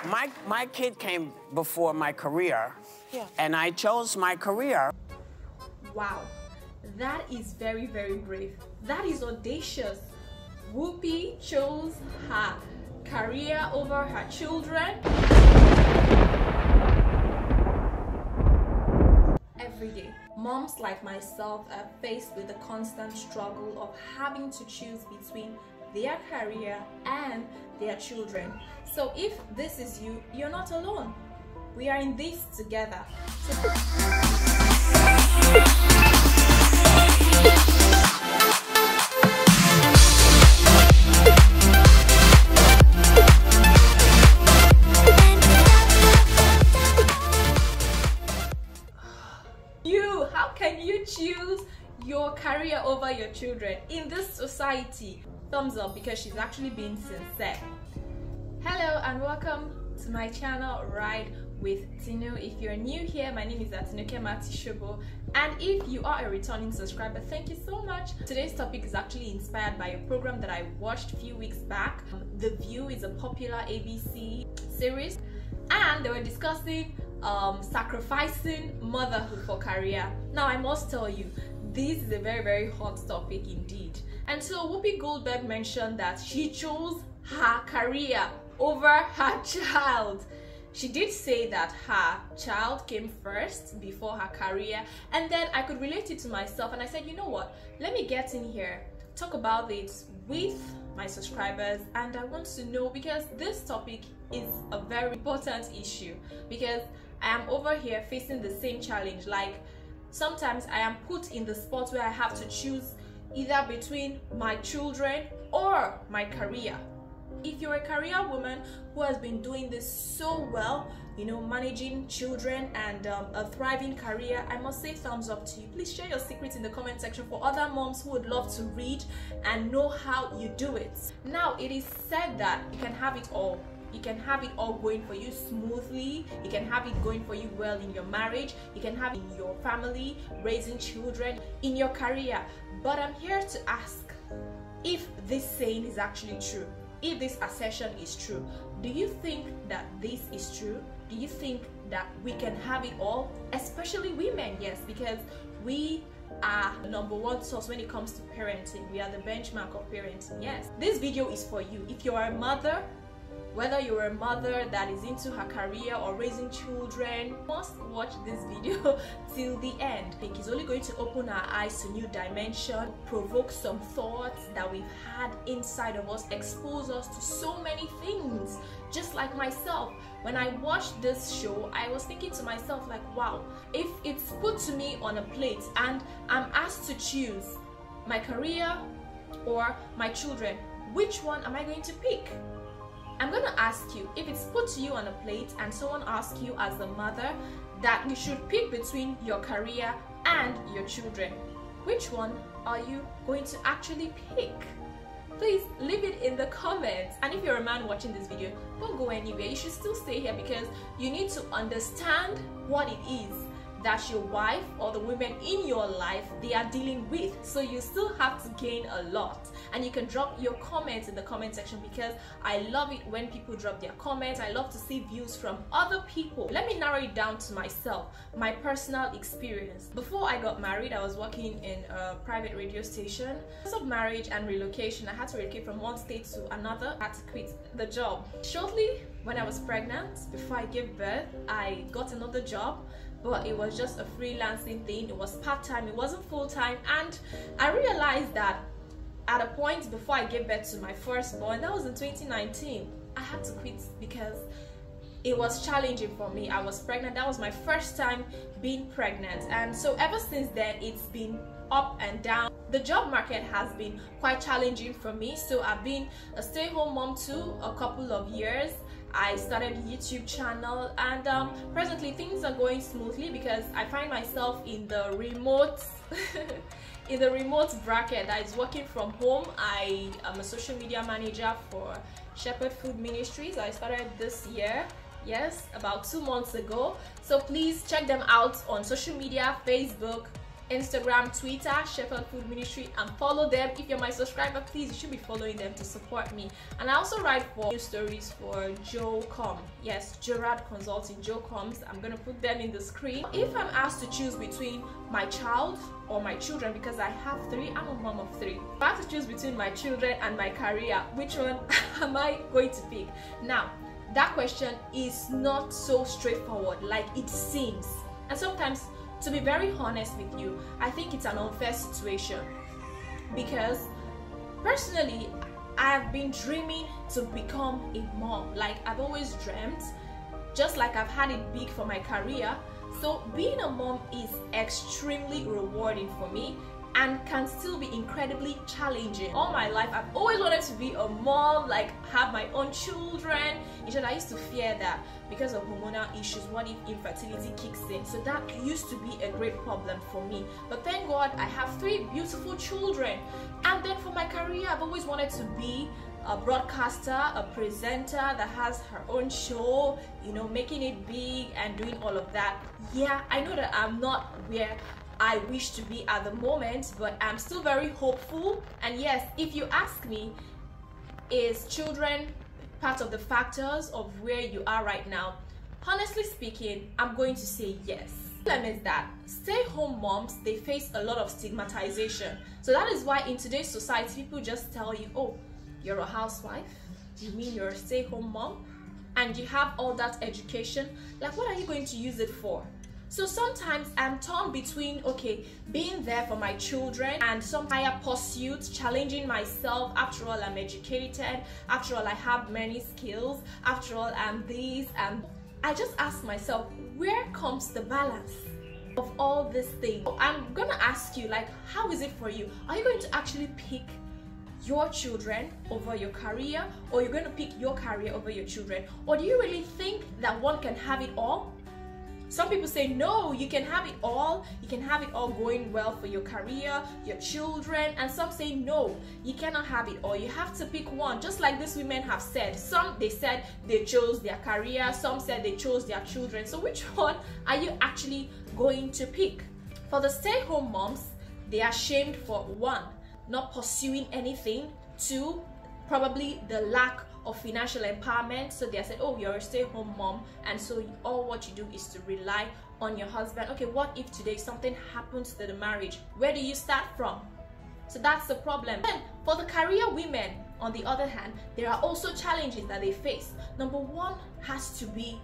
My kid came before my career, Yeah. and I chose my career. Wow, that is very, very brave. That is audacious. Whoopi chose her career over her children. Every day, moms like myself are faced with the constant struggle of having to choose between their career and their children. So if this is you, you're not alone. We are in this together. How can you choose your career over your children in this society? Thumbs up, because she's actually being sincere. Hello and welcome to my channel Ride with Tino. If you're new here, my name is Atinuke Matishobo, and if you are a returning subscriber, thank you so much. Today's topic is actually inspired by a program that I watched a few weeks back. The View is a popular ABC series, and they were discussing sacrificing motherhood for career. Now I must tell you, this is a very, very hot topic indeed. And so Whoopi Goldberg mentioned that she chose her career over her child. She did say that her child came first before her career, and then I could relate it to myself, and I said, you know what, let me get in here, talk about it with my subscribers, and I want to know, because this topic is a very important issue, because I am over here facing the same challenge. Like, sometimes I am put in the spot where I have to choose either between my children or my career. If you're a career woman who has been doing this so well, you know, managing children and a thriving career, I must say thumbs up to you. Please share your secrets in the comment section for other moms who would love to read and know how you do it. Now, it is said that you can have it all. You can have it all going for you smoothly. You can have it going for you well in your marriage. You can have it in your family, raising children, in your career. But I'm here to ask if this saying is actually true. If this assertion is true, do you think that this is true? Do you think that we can have it all? Especially women, yes, because we are the #1 source when it comes to parenting. We are the benchmark of parenting, yes. This video is for you. If you're a mother, whether you're a mother that is into her career or raising children, you must watch this video till the end. I think it's only going to open our eyes to new dimension, provoke some thoughts that we've had inside of us, expose us to so many things. Just like myself, when I watched this show, I was thinking to myself, like, wow, if it's put to me on a plate and I'm asked to choose my career or my children, which one am I going to pick? I'm going to ask you, if it's put to you on a plate and someone asks you as a mother that you should pick between your career and your children, which one are you going to actually pick? Please leave it in the comments. And if you're a man watching this video, don't go anywhere. You should still stay here, because you need to understand what it is that your wife or the women in your life, they are dealing with. So you still have to gain a lot, and you can drop your comments in the comment section, because I love it when people drop their comments. I love to see views from other people. Let me narrow it down to myself, my personal experience. Before I got married, I was working in a private radio station. Because of marriage and relocation, I had to relocate from one state to another. I had to quit the job. Shortly when I was pregnant, before I gave birth, I got another job, but it was just a freelancing thing. It was part-time, it wasn't full-time, and I realized that at a point before I gave birth to my firstborn, that was in 2019, I had to quit because it was challenging for me. I was pregnant. That was my first time being pregnant, and so ever since then it's been up and down. The job market has been quite challenging for me, so I've been a stay-at-home mom too a couple of years. I started a YouTube channel, and presently things are going smoothly because I find myself in the remote in the remote bracket that is working from home. I am a social media manager for Shepherd Food Ministries. I started this year, yes, about 2 months ago. So please check them out on social media, Facebook, Instagram, Twitter, Shepherd Food Ministry, and follow them. If you're my subscriber, please, you should be following them to support me. And I also write for news stories for Joe.com. Yes, Gerard Consulting, Joe.coms. I'm gonna put them in the screen. If I'm asked to choose between my child or my children, because I have 3, I'm a mom of 3. If I have to choose between my children and my career, which one am I going to pick? Now, that question is not so straightforward like it seems. And sometimes, to be very honest with you, I think it's an unfair situation, because personally I've been dreaming to become a mom. Like, I've always dreamt, just like I've had it big for my career. So being a mom is extremely rewarding for me and can still be incredibly challenging. All my life I've always wanted to be a mom, like have my own children. In fact, I used to fear that because of hormonal issues, what if infertility kicks in? So that used to be a great problem for me. But thank God I have 3 beautiful children. And then for my career, I've always wanted to be a broadcaster, a presenter that has her own show, you know, making it big and doing all of that. Yeah, I know that I'm not where I wish to be at the moment, but I'm still very hopeful. And yes, if you ask me, is children part of the factors of where you are right now? Honestly speaking, I'm going to say yes. The problem is that stay-home moms, they face a lot of stigmatization. So that is why in today's society, people just tell you, oh, you're a housewife? You mean you're a stay-home mom? And you have all that education? Like, what are you going to use it for? So sometimes I'm torn between, okay, being there for my children and some higher pursuits, challenging myself. After all, I'm educated. After all, I have many skills. After all, I'm this. And I just ask myself, where comes the balance of all these things? I'm gonna ask you, like, how is it for you? Are you going to actually pick your children over your career, or you're going to pick your career over your children? Or do you really think that one can have it all? Some people say, no, you can have it all. You can have it all going well for your career, your children. And some say, no, you cannot have it all. You have to pick one. Just like these women have said. Some, they said they chose their career. Some said they chose their children. So which one are you actually going to pick? For the stay-home moms, they are shamed for 1, not pursuing anything. 2, probably the lack of financial empowerment. So they said, oh, you're a stay-home mom, and so all what you do is to rely on your husband. Okay, what if today something happens to the marriage? Where do you start from? So that's the problem. And for the career women, on the other hand, there are also challenges that they face. Number 1 has to be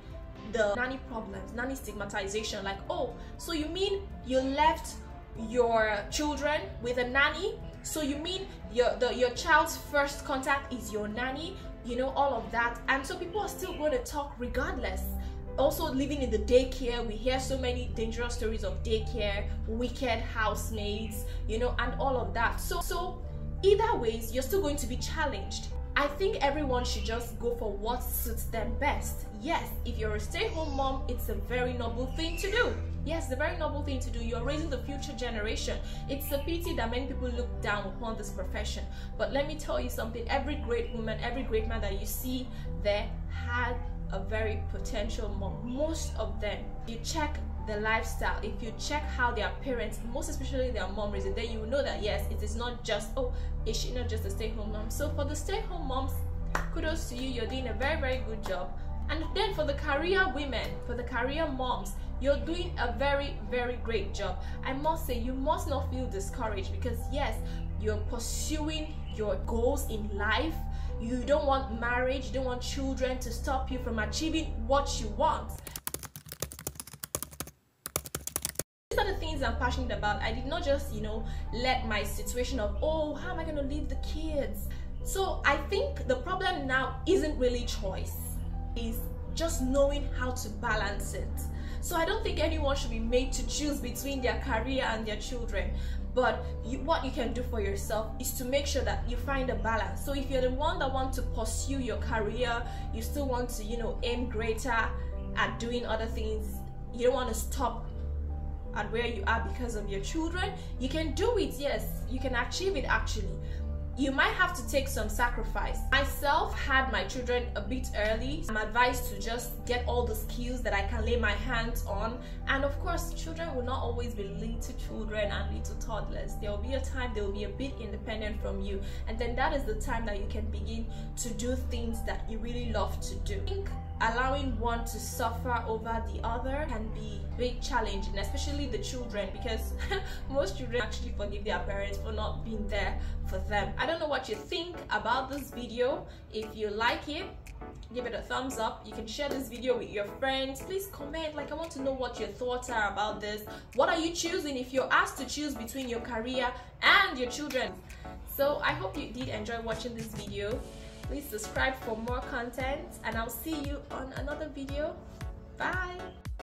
the nanny problems, nanny stigmatization. Like, oh, so you mean you left your children with a nanny? So you mean your child's first contact is your nanny? You know, all of that. And so people are still going to talk regardless. Also, living in the daycare, we hear so many dangerous stories of daycare, wicked housemaids, you know, and all of that. So either ways, you're still going to be challenged. I think everyone should just go for what suits them best. Yes, if you're a stay-home mom, it's a very noble thing to do. Yes, the very noble thing to do. You're raising the future generation. It's a pity that many people look down upon this profession. But let me tell you something. Every great woman, every great man that you see there had a very potential mom. Most of them, you check the lifestyle, if you check how their parents, most especially their mom raised it, then you will know that yes, it is not just, oh, is she not just a stay-home mom? So for the stay-home moms, kudos to you. You're doing a very, very good job. And then for the career women, for the career moms, you're doing a very, very great job. I must say, you must not feel discouraged, because yes, you're pursuing your goals in life. You don't want marriage, you don't want children to stop you from achieving what you want. These are the things I'm passionate about. I did not just, you know, let my situation of, oh, how am I going to leave the kids? So I think the problem now isn't really choice. It's just knowing how to balance it. So I don't think anyone should be made to choose between their career and their children. But what you can do for yourself is to make sure that you find a balance. So if you're the one that wants to pursue your career, you still want to, you know, aim greater at doing other things, you don't want to stop at where you are because of your children, you can do it. Yes, you can achieve it actually. you might have to take some sacrifice. Myself had my children a bit early. I'm advised to just get all the skills that I can lay my hands on. And of course, children will not always be little children and little toddlers. There will be a time they will be a bit independent from you, and then that is the time that you can begin to do things that you really love to do. I think allowing one to suffer over the other can be very challenging, especially the children, because most children actually forgive their parents for not being there for them. I don't know what you think about this video. If you like it, give it a thumbs up. You can share this video with your friends. Please comment, like, I want to know what your thoughts are about this. What are you choosing if you're asked to choose between your career and your children? So I hope you did enjoy watching this video. Please subscribe for more content, and I'll see you on another video. Bye.